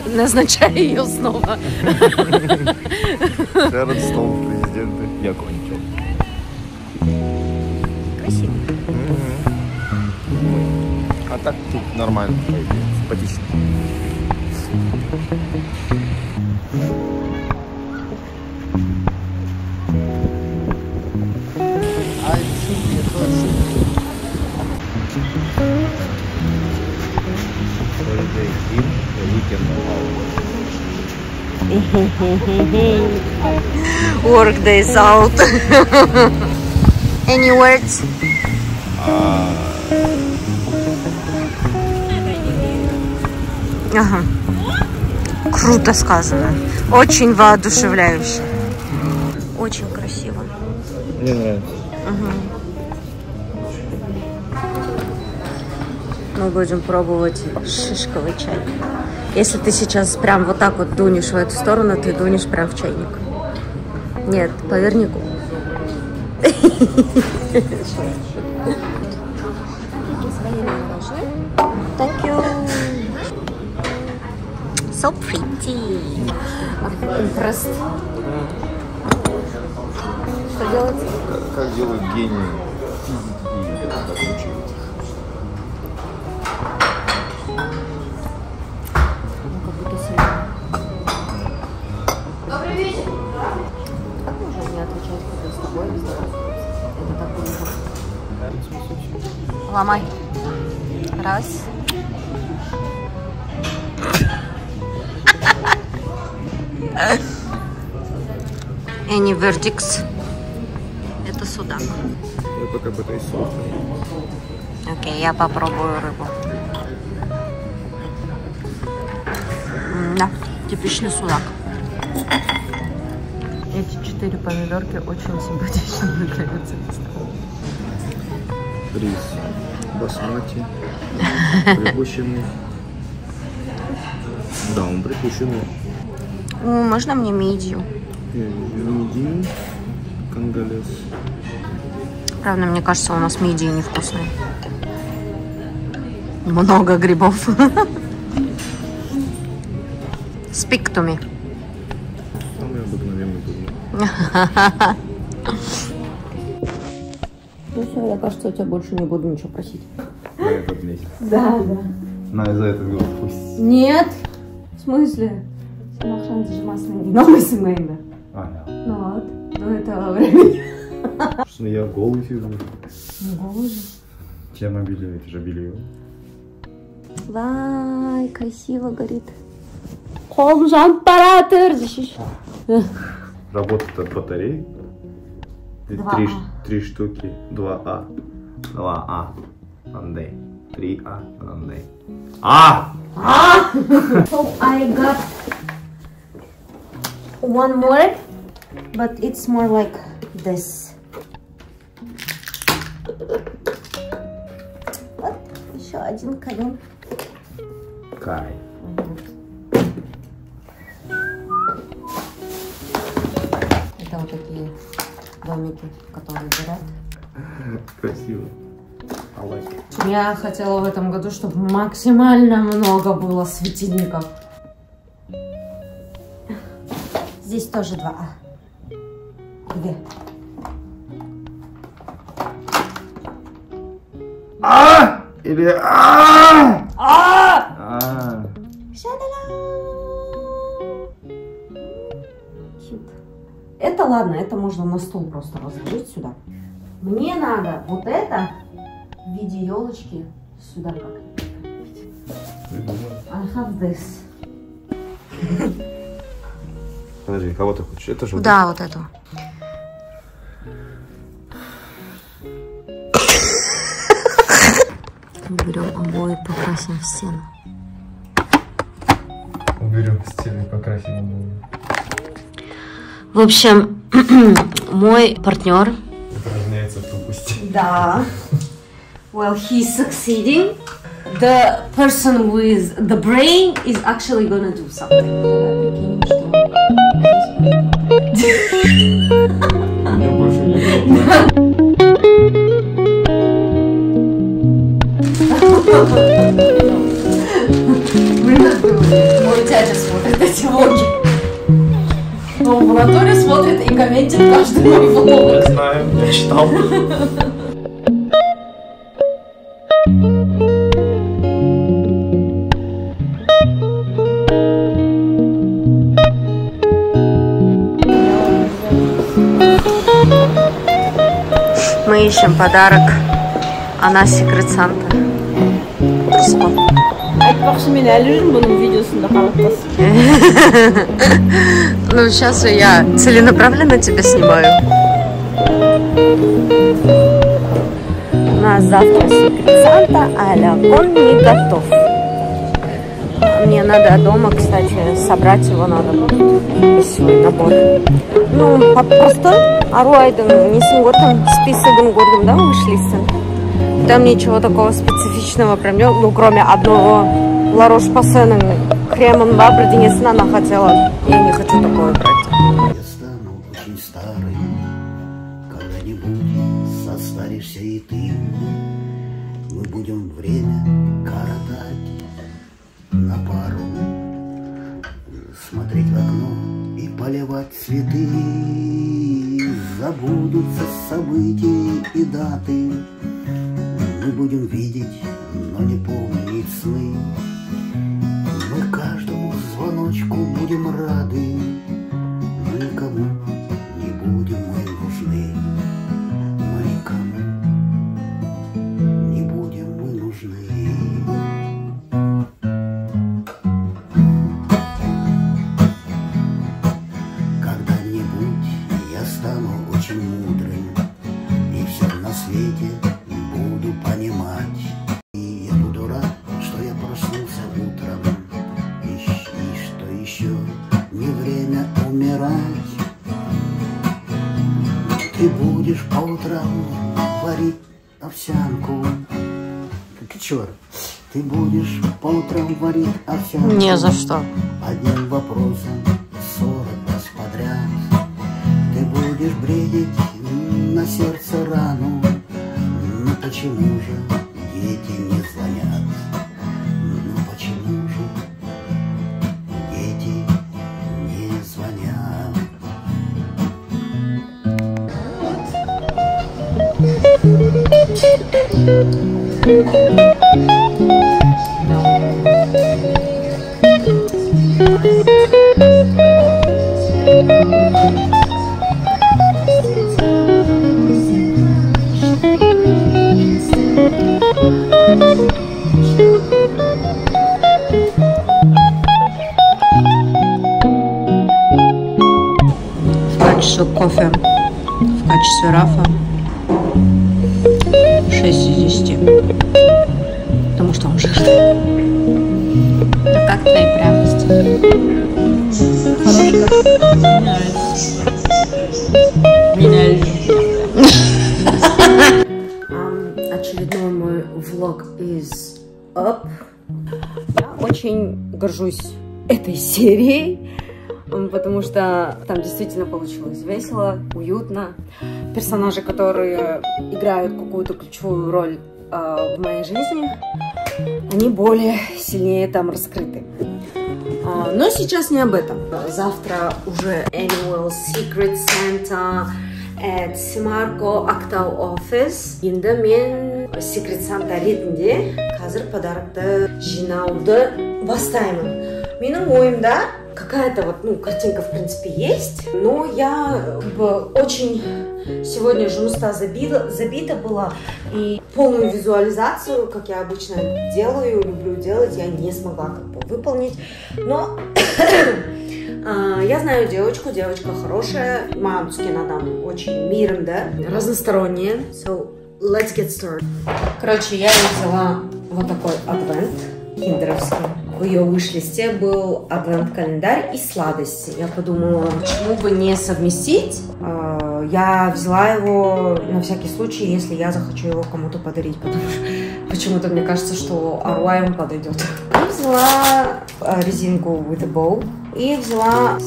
назначаю ее снова. Шерон снова президенты. Я кончил. Красиво. А так тут нормально. Симпатично. Work days out. Any words? Ага. Круто сказано. Очень воодушевляюще. Очень красиво. Мне нравится. Мы будем пробовать шишковый чай. Если ты сейчас прям вот так вот дунешь в эту сторону, ты дунешь прям в чайник. Нет, поверни. Thank you. So pretty. Impressed. Что делать? Как делают гении физики и обучают. Как будто сильно. Добрый вечер. Как можно мне отвечать, когда с тобой здороваться? Это так глупо. Ломай. Раз. Any verdicts? Это судак. Я пока пытаюсь соус. Окей, я попробую рыбу. Да, типичный судак. Эти 4 помидорки очень симпатично выглядят. Рис басмати. Припущенный. Да, он припущенный. Можно мне мидию? Мидию. Конголез. Правда, мне кажется, у нас мидии невкусные. Много грибов. Speak to me. Самый обыкновенный гриб. Ну все, я, кажется, у тебя больше не буду ничего просить. На этот месяц. Да. На за это говорю, пусть. Нет. В смысле? Новый семейный. Ага. Ну вот, до этого времени. Что я голый сижу. Ну, голый же. Чем обелил? Это же белье. Вай, красиво горит. Холмжан-паратор защищай. Работает от батареи. 2А. Три штуки. 2А. 2А. Андей. 3А. Андей. So I got one more, but it's more like this. Вот еще один камень. Кай. Это вот такие домики, которые горят. Красиво. I like it. Я хотела в этом году, чтобы максимально много было светильников. Здесь тоже 2А. 2. Или Это ладно, это можно на стол просто разложить сюда. Мне надо вот это в виде елочки сюда как-нибудь. I have this. Подожди, кого ты хочешь? Это же Да, вот эту. Берем обои, покрасим в стену. Уберем стены, покрасим обои. В общем, мой партнер. Упражняется в тупости. Да. Well, he's succeeding. The person with the brain is actually gonna do something. Я больше не We're not doing it. дядя смотрит эти влоги. Он в натуре смотрит и комментит каждый мой влог. Я знаю, я читал. Мы ищем подарок. Она Secret Santa. Ну, сейчас я целенаправленно тебя снимаю. У нас завтра Secret Santa, а он не готов. Мне надо дома, кстати, собрать его надо будет. Весь свой набор. Ну, просто Аруайдың несін көрдім, списогын көрдім, да, вышлисін. Там ничего такого специфичного прям нет, ну, кроме одного La Roche-Posayның кремом бірдеңесін она хотела. Я не хочу такое брать. Я стану очень старый, когда-нибудь состаришься и ты. Мы будем время коротать на пару, смотреть в окно и поливать цветы. Забудутся события и даты. Мы будем видеть, но не помнить сны. Мы каждому звоночку будем рады, но никому не будем мы нужны. Но никому не будем мы нужны. Когда-нибудь я стану очень мудрым и все на свете буду понимать. И я буду рад, что я проснулся утром, и что еще не время умирать. Ты будешь по утрам варить овсянку. Ты чё? Ты будешь по утрам варить овсянку. Не за что. Одним вопросом 40 раз подряд. Ты будешь бредить на сердце рану. Но почему же дети не звонят? Ну почему же дети не звонят? В качестве кофе, в качестве рафа 6 из 10. Потому что он жирный. Ну как твои пряности? Хороший. Мне нравится. Очередной мой влог is up. Я очень горжусь этой серией, потому что там действительно получилось весело, уютно. Персонажи, которые играют какую-то ключевую роль в моей жизни, они более сильнее там раскрыты. Но сейчас не об этом. Завтра уже Annual Secret Santa at Simarco Актау Office. Енді мен Secret Santa ретінде қазір подарокты жинауды бастаймын. Менің ойымда какая-то вот, ну, картинка в принципе есть, но я очень сегодня жұмыста забита была, и полную визуализацию, как я обычно делаю, люблю делать, я не смогла как бы выполнить, но я знаю девочка хорошая, мамские надам очень миром, да, разносторонняя, so let's get started. Короче, я взяла вот такой адвент киндеровский. В ее виш-листе был адвент-календарь и сладости. Я подумала, почему бы не совместить. Я взяла его на всякий случай, если я захочу его кому-то подарить, потому что почему-то мне кажется, что Аруай ему подойдет. Я взяла резинку with a bow и взяла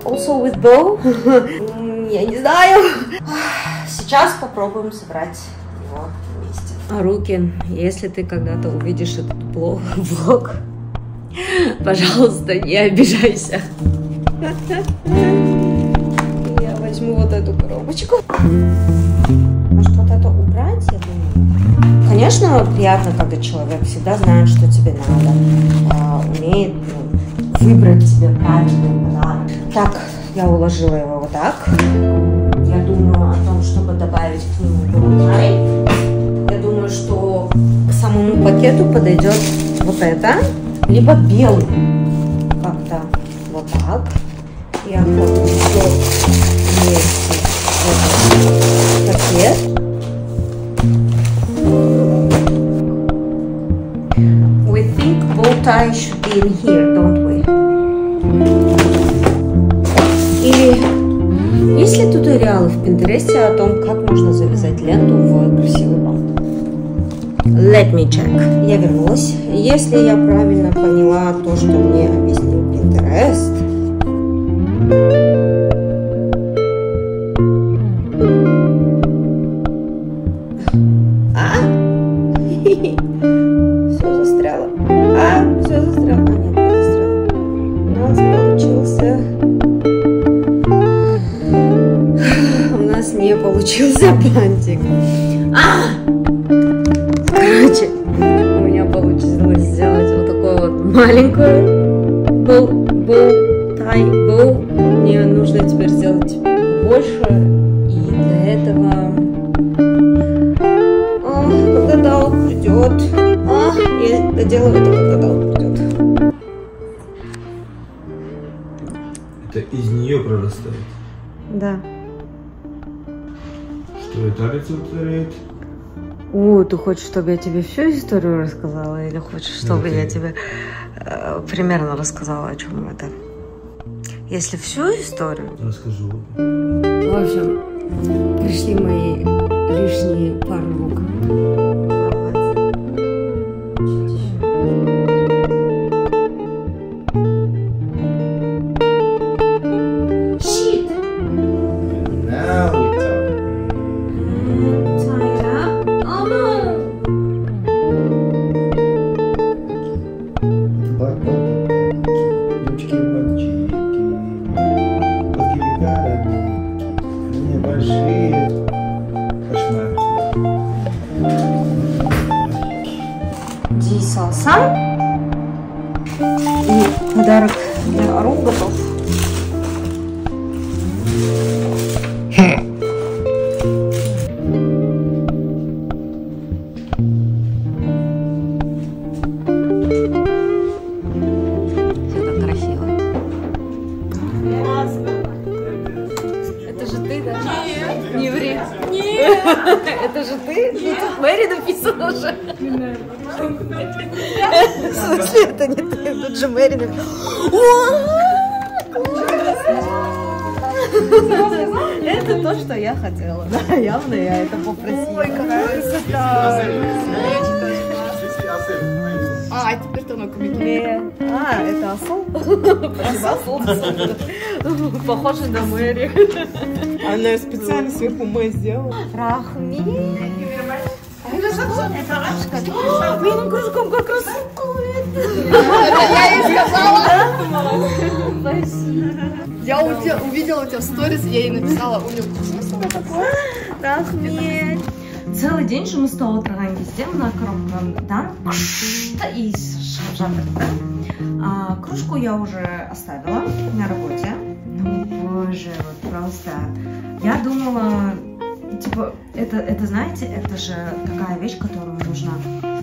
also with bow. Я не знаю. Сейчас попробуем собрать его вместе. Руки, если ты когда-то увидишь этот влог, пожалуйста, не обижайся. Я возьму вот эту коробочку. Может, вот это убрать, я думаю? Конечно, приятно, когда человек всегда знает, что тебе надо, умеет выбрать тебе правильный подарок. Так, я уложила его вот так. Я думаю о том, чтобы добавить к нему бонтай. Я думаю, что к самому пакету подойдет вот это, либо белый. Как-то вот так. Я оформлю все вместе в этот пакет. We think bow tie should be in here, don't we? Или есть ли туториалы в Пинтересте о том, как можно завязать ленту в красивый бант? Let me check. Я вернулась. Если я правильно поняла то, что мне объяснил Pinterest, все застряло. Все застряло. Нет, не застряло. У нас получился... У нас не получился бантик. Короче, у меня получилось сделать вот такую вот маленькую bow-tie. Мне нужно теперь сделать больше. И для этого... когда Дау придет. Я доделаю это, когда Дау придет. Это из нее прорастает? Да. Что это олицетворяет? Ты хочешь, чтобы я тебе всю историю рассказала? Или хочешь, чтобы я тебе примерно рассказала, о чем это? Если всю историю... Расскажу. В общем, пришли мои лишние пару рук. Сам. И подарок для Ару готов. Все так красиво. Это же ты, да? Нет. Не ври. Нет. Это же ты? Тут Мэри написано уже. В смысле, это не ты, тут же Мэри написано. Это то, что я хотела. Да, явно я это попросила. Ой, какая красота. Теперь то на комментарии. Это осол? Осол. Похоже на Мэри. Она специально сверху Мэй сделала. Рахми. Это Рашка. Блин, кружком как раз. Я ей сказала. Спасибо. Я увидела у тебя в сторис, я ей написала, у нее что такое? Рахмет. Целый день же мы стол отырған кезде мына коробкадан и кружку я уже оставила на работе. Ну боже, вот просто. Я думала, типа, это знаете, это же такая вещь, которую нужно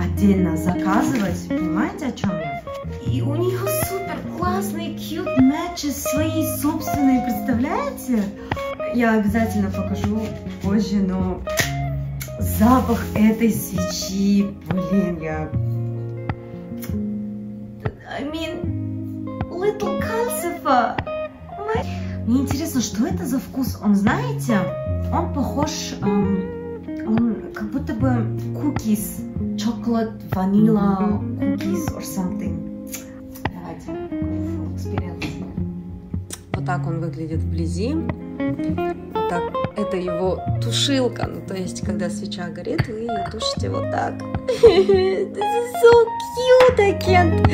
отдельно заказывать. Понимаете, о чем я? И у нее супер классные cute matches свои собственные, представляете? Я обязательно покажу позже, но запах этой свечи, блин, I mean, little calcifer. Мне интересно, что это за вкус? Он, знаете, он похож, он как будто бы cookies, chocolate, vanilla cookies or something. Давайте, full experience. Вот так он выглядит вблизи. Вот так. Это его тушилка. Ну, то есть, когда свеча горит, вы ее тушите вот так. This is so cute, I can't.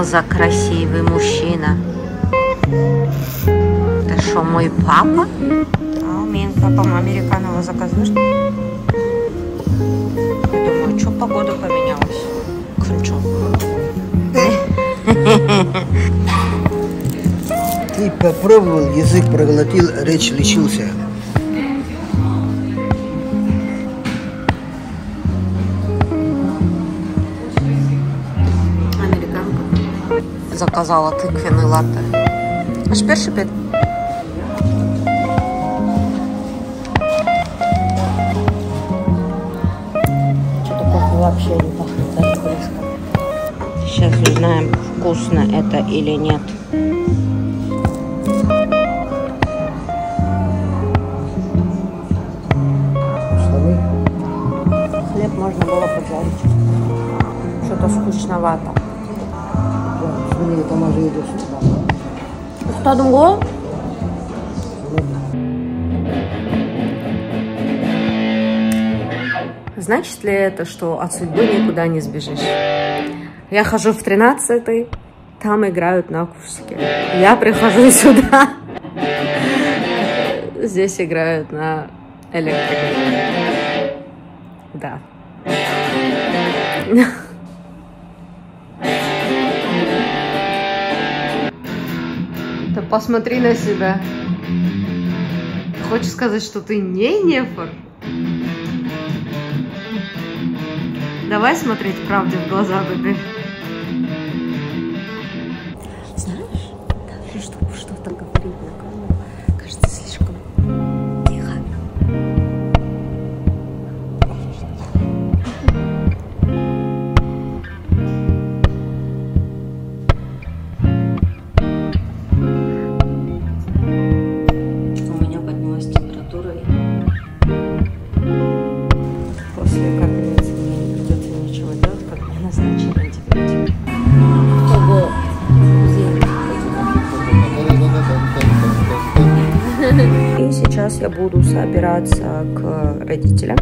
что за красивый мужчина? Это что, мой папа? А у меня папа американского заказываешь? Я думаю, что погода поменялась? Кончу. Ты попробовал, язык проглотил, речь лишился. Заказала тыквенный латте. Аж перший пить. Что-то кофе вообще не пахнет, даже близко. Сейчас узнаем, вкусно это или нет. Хлеб можно было поджарить. Что-то скучновато. Уқтадым ғой? Значит ли это, что от судьбы никуда не сбежишь? Я хожу в 13-й, там играют на акустике. Я прихожу сюда, здесь играют на электрике. Да. Да посмотри на себя. Хочешь сказать, что ты не нефор? Давай смотреть правде в глаза, бэби. Знаешь, даже чтобы что-то говорить на камеру, кажется слишком тихо. У меня поднялась температура. После капельницы мне не придется ничего делать, как мне назначили антибиотик. Ого! И сейчас я буду собираться к родителям.